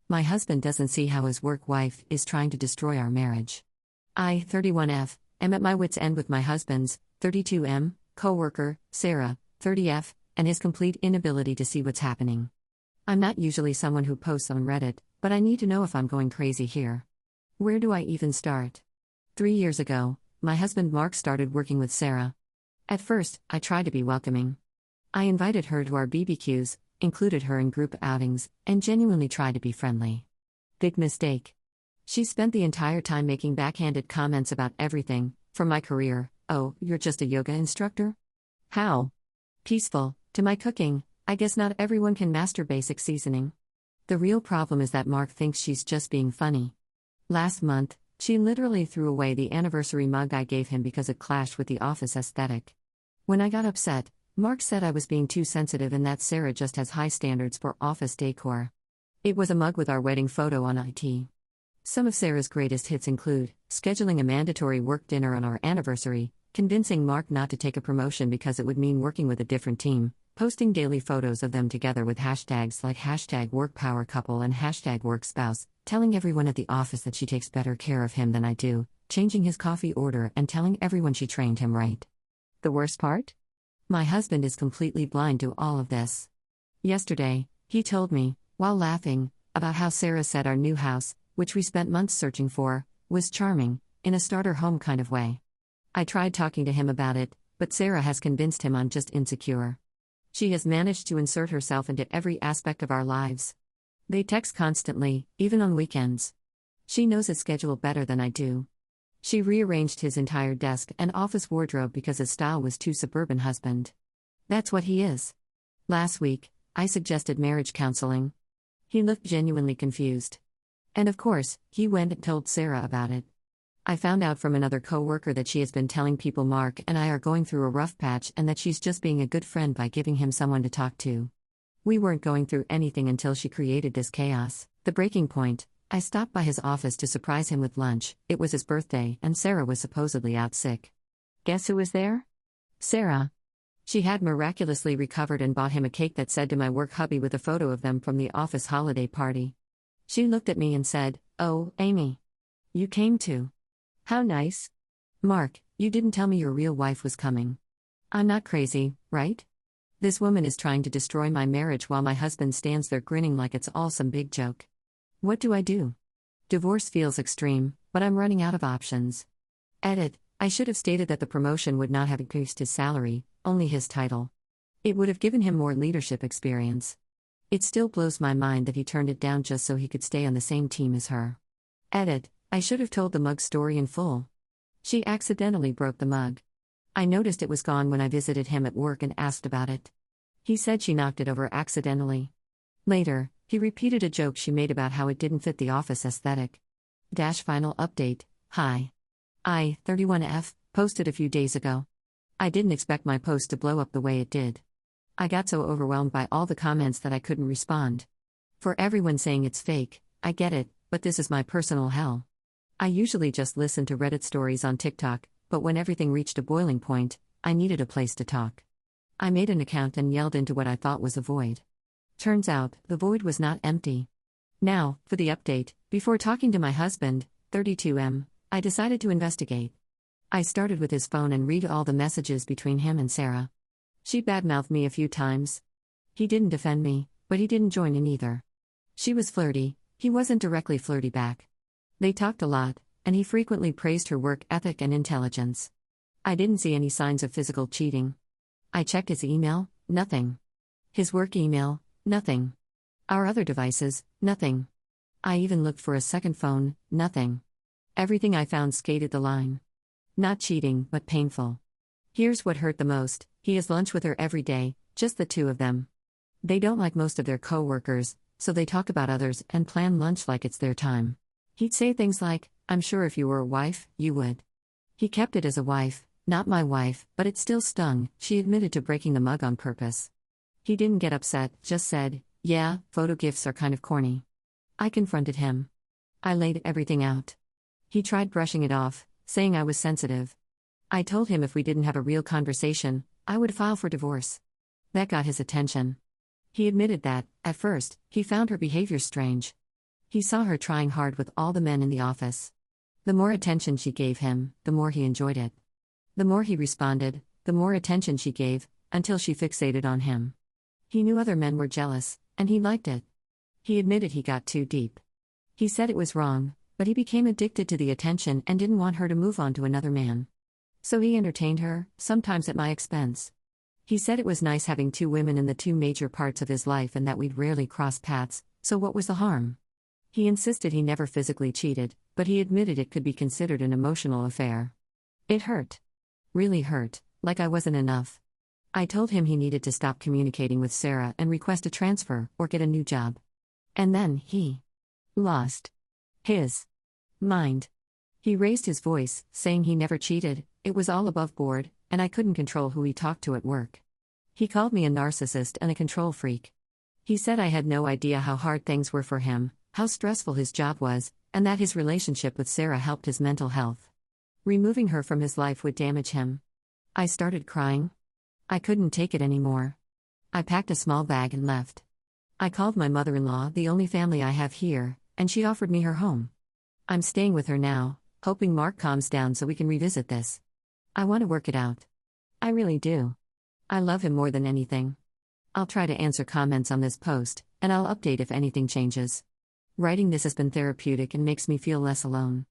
My husband doesn't see how his work wife is trying to destroy our marriage. I, 31F, am at my wit's end with my husband's, 32M, co-worker, Sarah, 30F, and his complete inability to see what's happening. I'm not usually someone who posts on Reddit, but I need to know if I'm going crazy here. Where do I even start? 3 years ago, my husband Mark started working with Sarah. At first, I tried to be welcoming. I invited her to our BBQs, included her in group outings, and genuinely tried to be friendly. Big mistake. She spent the entire time making backhanded comments about everything, from my career, "Oh, you're just a yoga instructor?" How? Peaceful, to my cooking, "I guess not everyone can master basic seasoning." The real problem is that Mark thinks she's just being funny. Last month, she literally threw away the anniversary mug I gave him because it clashed with the office aesthetic. When I got upset, Mark said I was being too sensitive and that Sarah just has high standards for office decor. It was a mug with our wedding photo on it. Some of Sarah's greatest hits include scheduling a mandatory work dinner on our anniversary, convincing Mark not to take a promotion because it would mean working with a different team, posting daily photos of them together with hashtags like #WorkPowerCouple and #WorkSpouse, telling everyone at the office that she takes better care of him than I do, changing his coffee order and telling everyone she trained him right. The worst part? My husband is completely blind to all of this. Yesterday, he told me, while laughing, about how Sarah said our new house, which we spent months searching for, was charming, in a starter home kind of way. I tried talking to him about it, but Sarah has convinced him I'm just insecure. She has managed to insert herself into every aspect of our lives. They text constantly, even on weekends. She knows his schedule better than I do. She rearranged his entire desk and office wardrobe because his style was too suburban husband. That's what he is. Last week, I suggested marriage counseling. He looked genuinely confused. And of course, he went and told Sarah about it. I found out from another coworker that she has been telling people Mark and I are going through a rough patch and that she's just being a good friend by giving him someone to talk to. We weren't going through anything until she created this chaos. The breaking point: I stopped by his office to surprise him with lunch. It was his birthday, and Sarah was supposedly out sick. Guess who was there? Sarah. She had miraculously recovered and bought him a cake that said "To my work hubby" with a photo of them from the office holiday party. She looked at me and said, "Oh, Amy. You came too. How nice. Mark, you didn't tell me your real wife was coming. I'm not crazy, right? This woman is trying to destroy my marriage while my husband stands there grinning like it's all some big joke. What do I do? Divorce feels extreme, but I'm running out of options." Edit: I should have stated that the promotion would not have increased his salary, only his title. It would have given him more leadership experience. It still blows my mind that he turned it down just so he could stay on the same team as her. Edit: I should have told the mug story in full. She accidentally broke the mug. I noticed it was gone when I visited him at work and asked about it. He said she knocked it over accidentally. Later, he repeated a joke she made about how it didn't fit the office aesthetic. Final update: Hi. I, 31F, posted a few days ago. I didn't expect my post to blow up the way it did. I got so overwhelmed by all the comments that I couldn't respond. For everyone saying it's fake, I get it, but this is my personal hell. I usually just listen to Reddit stories on TikTok, but when everything reached a boiling point, I needed a place to talk. I made an account and yelled into what I thought was a void. Turns out, the void was not empty. Now, for the update: before talking to my husband, 32M, I decided to investigate. I started with his phone and read all the messages between him and Sarah. She badmouthed me a few times. He didn't defend me, but he didn't join in either. She was flirty, he wasn't directly flirty back. They talked a lot, and he frequently praised her work ethic and intelligence. I didn't see any signs of physical cheating. I checked his email, nothing. His work email, nothing. Our other devices, nothing. I even looked for a second phone, nothing. Everything I found skated the line. Not cheating, but painful. Here's what hurt the most: he has lunch with her every day, just the two of them. They don't like most of their co-workers, so they talk about others and plan lunch like it's their time. He'd say things like, "I'm sure if you were a wife, you would." He kept it as a wife, not my wife, but it still stung. She admitted to breaking the mug on purpose. He didn't get upset, just said, "Yeah, photo gifs are kind of corny." I confronted him. I laid everything out. He tried brushing it off, saying I was sensitive. I told him if we didn't have a real conversation, I would file for divorce. That got his attention. He admitted that, at first, he found her behavior strange. He saw her trying hard with all the men in the office. The more attention she gave him, the more he enjoyed it. The more he responded, the more attention she gave, until she fixated on him. He knew other men were jealous, and he liked it. He admitted he got too deep. He said it was wrong, but he became addicted to the attention and didn't want her to move on to another man. So he entertained her, sometimes at my expense. He said it was nice having two women in the two major parts of his life and that we'd rarely cross paths, so what was the harm? He insisted he never physically cheated, but he admitted it could be considered an emotional affair. It hurt. Really hurt, like I wasn't enough. I told him he needed to stop communicating with Sarah and request a transfer or get a new job. And then he lost his mind. He raised his voice, saying he never cheated, it was all above board, and I couldn't control who he talked to at work. He called me a narcissist and a control freak. He said I had no idea how hard things were for him, how stressful his job was, and that his relationship with Sarah helped his mental health. Removing her from his life would damage him. I started crying. I couldn't take it anymore. I packed a small bag and left. I called my mother-in-law, the only family I have here, and she offered me her home. I'm staying with her now, hoping Mark calms down so we can revisit this. I want to work it out. I really do. I love him more than anything. I'll try to answer comments on this post, and I'll update if anything changes. Writing this has been therapeutic and makes me feel less alone.